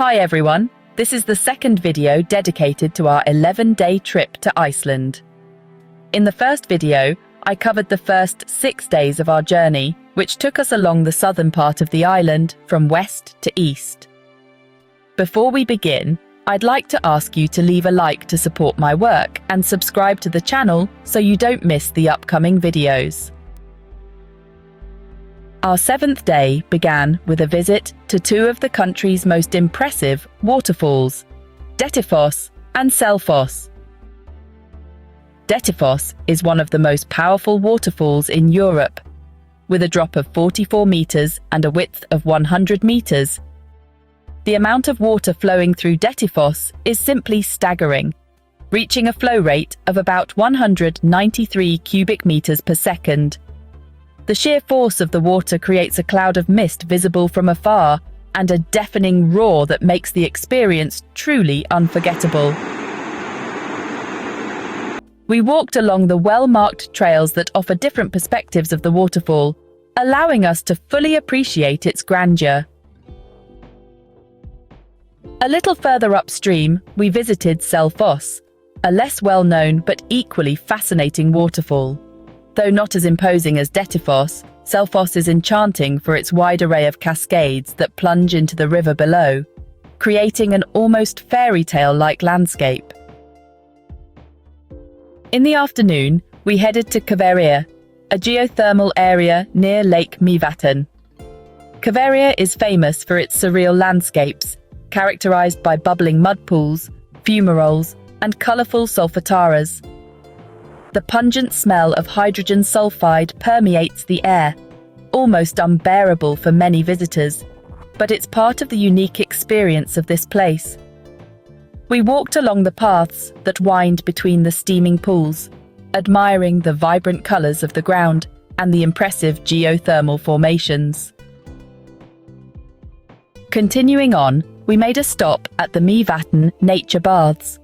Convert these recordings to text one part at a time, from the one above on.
Hi everyone, this is the second video dedicated to our 11-day trip to Iceland. In the first video, I covered the first 6 days of our journey, which took us along the southern part of the island from west to east. Before we begin, I'd like to ask you to leave a like to support my work and subscribe to the channel so you don't miss the upcoming videos. Our 7th day began with a visit to 2 of the country's most impressive waterfalls, Dettifoss and Selfoss. Dettifoss is one of the most powerful waterfalls in Europe. With a drop of 44 meters and a width of 100 meters, the amount of water flowing through Dettifoss is simply staggering, reaching a flow rate of about 193 cubic meters per second. The sheer force of the water creates a cloud of mist visible from afar and a deafening roar that makes the experience truly unforgettable. We walked along the well-marked trails that offer different perspectives of the waterfall, allowing us to fully appreciate its grandeur. A little further upstream, we visited Selfoss, a less well-known but equally fascinating waterfall. Though not as imposing as Dettifoss, Selfoss is enchanting for its wide array of cascades that plunge into the river below, creating an almost fairy tale-like landscape. In the afternoon, we headed to Hverir, a geothermal area near Lake Myvatn. Hverir is famous for its surreal landscapes, characterized by bubbling mud pools, fumaroles, and colorful solfataras. The pungent smell of hydrogen sulfide permeates the air, almost unbearable for many visitors, but it's part of the unique experience of this place. We walked along the paths that wind between the steaming pools, admiring the vibrant colors of the ground and the impressive geothermal formations. Continuing on, we made a stop at the Myvatn nature baths.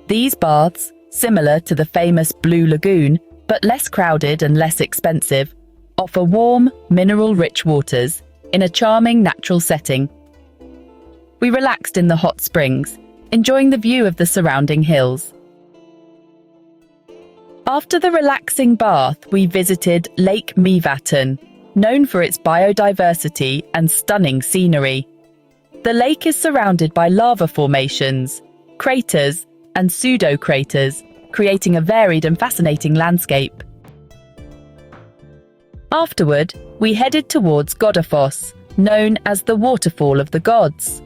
These baths, similar to the famous Blue Lagoon, but less crowded and less expensive, offer warm, mineral-rich waters in a charming natural setting. We relaxed in the hot springs, enjoying the view of the surrounding hills. After the relaxing bath, we visited Lake Myvatn, known for its biodiversity and stunning scenery. The lake is surrounded by lava formations, craters, and pseudo-craters, creating a varied and fascinating landscape. Afterward, we headed towards Godafoss, known as the Waterfall of the Gods.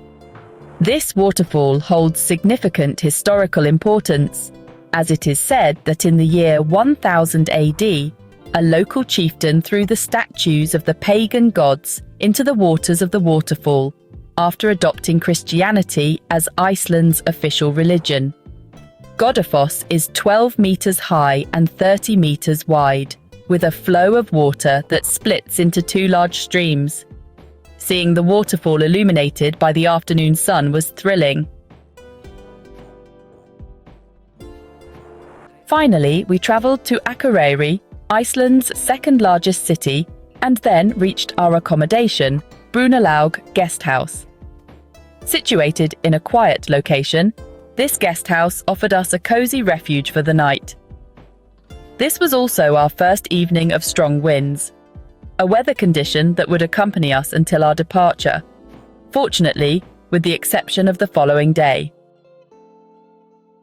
This waterfall holds significant historical importance, as it is said that in the year 1000 AD, a local chieftain threw the statues of the pagan gods into the waters of the waterfall after adopting Christianity as Iceland's official religion. Godafoss is 12 meters high and 30 meters wide, with a flow of water that splits into 2 large streams. Seeing the waterfall illuminated by the afternoon sun was thrilling. Finally, we travelled to Akureyri, Iceland's second largest city, and then reached our accommodation, Brunalaug Guest House. Situated in a quiet location, this guest house offered us a cozy refuge for the night. This was also our first evening of strong winds, a weather condition that would accompany us until our departure, fortunately, with the exception of the following day.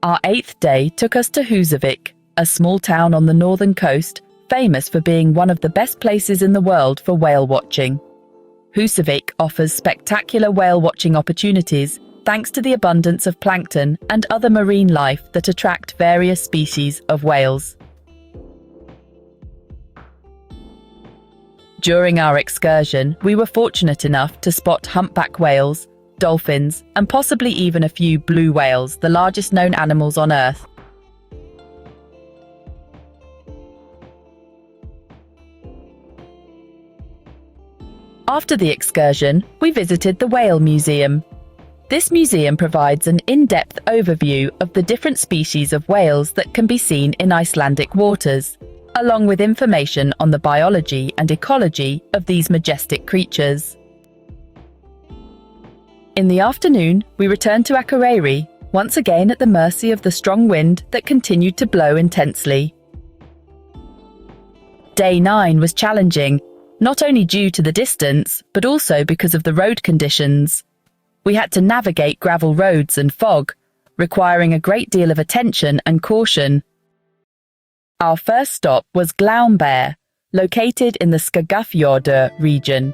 Our 8th day took us to Husavik, a small town on the northern coast, famous for being one of the best places in the world for whale watching. Husavik offers spectacular whale watching opportunities thanks to the abundance of plankton and other marine life that attract various species of whales. During our excursion, we were fortunate enough to spot humpback whales, dolphins, and possibly even a few blue whales, the largest known animals on Earth. After the excursion, we visited the Whale Museum. This museum provides an in-depth overview of the different species of whales that can be seen in Icelandic waters, along with information on the biology and ecology of these majestic creatures. In the afternoon, we returned to Akureyri, once again at the mercy of the strong wind that continued to blow intensely. Day 9 was challenging, not only due to the distance, but also because of the road conditions. We had to navigate gravel roads and fog, requiring a great deal of attention and caution. Our first stop was Glaumbaer, located in the Skagafjörður region.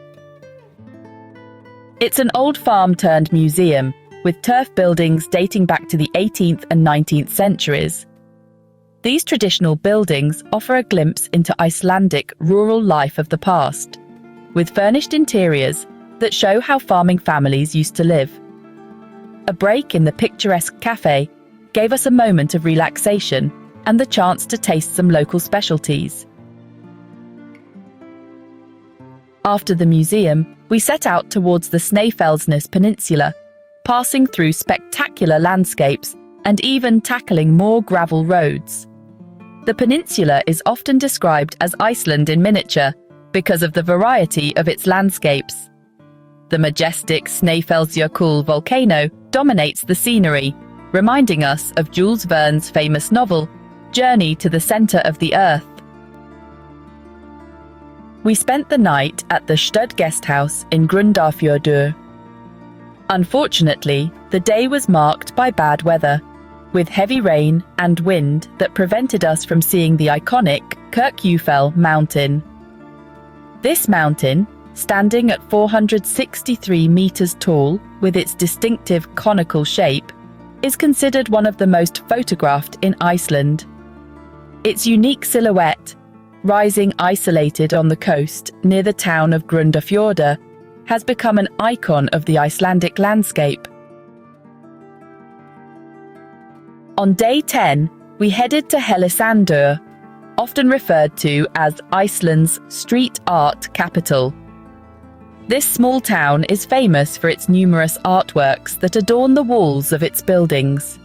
It's an old farm-turned-museum, with turf buildings dating back to the 18th and 19th centuries. These traditional buildings offer a glimpse into Icelandic rural life of the past, with furnished interiors that show how farming families used to live. A break in the picturesque cafe gave us a moment of relaxation and the chance to taste some local specialties. After the museum, we set out towards the Snaefellsnes Peninsula, passing through spectacular landscapes and even tackling more gravel roads. The peninsula is often described as Iceland in miniature because of the variety of its landscapes. The majestic Snæfellsnes volcano dominates the scenery, reminding us of Jules Verne's famous novel, Journey to the Center of the Earth. We spent the night at the Stöd guest house in Grundarfjörður. Unfortunately, the day was marked by bad weather, with heavy rain and wind that prevented us from seeing the iconic Kirkjufell mountain. This mountain, standing at 463 meters tall with its distinctive conical shape, is considered one of the most photographed in Iceland. Its unique silhouette, rising isolated on the coast near the town of Grundarfjörður, has become an icon of the Icelandic landscape. On day 10, we headed to Hellissandur, often referred to as Iceland's street art capital. This small town is famous for its numerous artworks that adorn the walls of its buildings.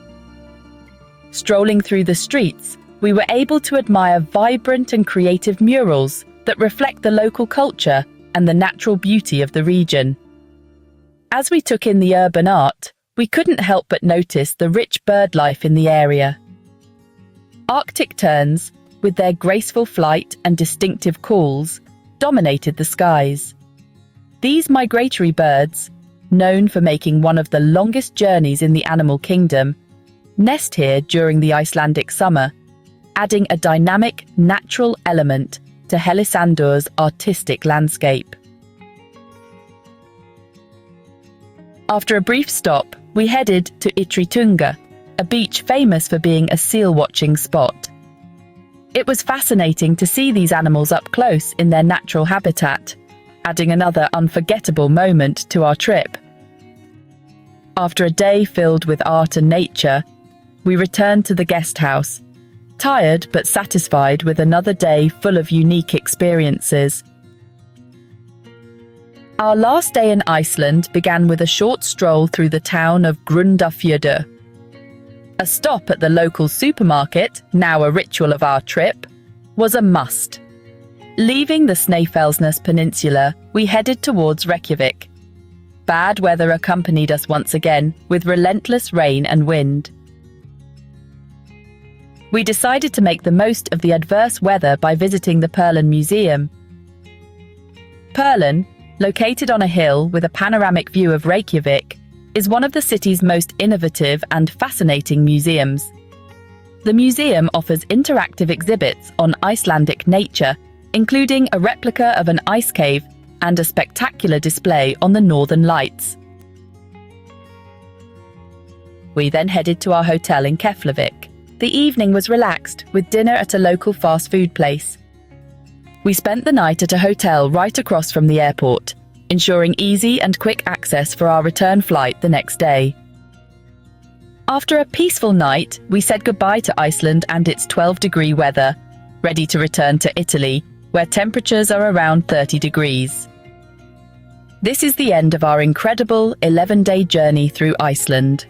Strolling through the streets, we were able to admire vibrant and creative murals that reflect the local culture and the natural beauty of the region. As we took in the urban art, we couldn't help but notice the rich bird life in the area. Arctic terns, with their graceful flight and distinctive calls, dominated the skies. These migratory birds, known for making one of the longest journeys in the animal kingdom, nest here during the Icelandic summer, adding a dynamic, natural element to Hellisandur's artistic landscape. After a brief stop, we headed to Ytri-Tunga, a beach famous for being a seal-watching spot. It was fascinating to see these animals up close in their natural habitat, adding another unforgettable moment to our trip. After a day filled with art and nature, we returned to the guest house, tired but satisfied with another day full of unique experiences. Our last day in Iceland began with a short stroll through the town of Grundarfjörður. A stop at the local supermarket, now a ritual of our trip, was a must. Leaving the Snaefellsnes Peninsula, we headed towards Reykjavik. Bad weather accompanied us once again, with relentless rain and wind. We decided to make the most of the adverse weather by visiting the Perlan Museum. Perlan, located on a hill with a panoramic view of Reykjavik, is one of the city's most innovative and fascinating museums. The museum offers interactive exhibits on Icelandic nature, including a replica of an ice cave and a spectacular display on the Northern Lights. We then headed to our hotel in Keflavik. The evening was relaxed, with dinner at a local fast food place. We spent the night at a hotel right across from the airport, ensuring easy and quick access for our return flight the next day. After a peaceful night, we said goodbye to Iceland and its 12-degree weather, ready to return to Italy, where temperatures are around 30 degrees. This is the end of our incredible 11-day journey through Iceland.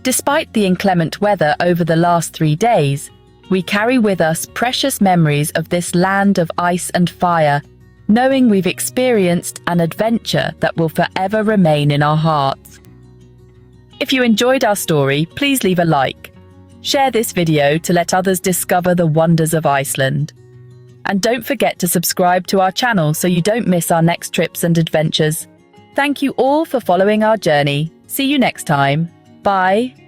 Despite the inclement weather over the last 3 days, we carry with us precious memories of this land of ice and fire knowing we've experienced an adventure that will forever remain in our hearts. If you enjoyed our story, please leave a like. Share this video to let others discover the wonders of Iceland. And don't forget to subscribe to our channel so you don't miss our next trips and adventures. Thank you all for following our journey. See you next time. Bye.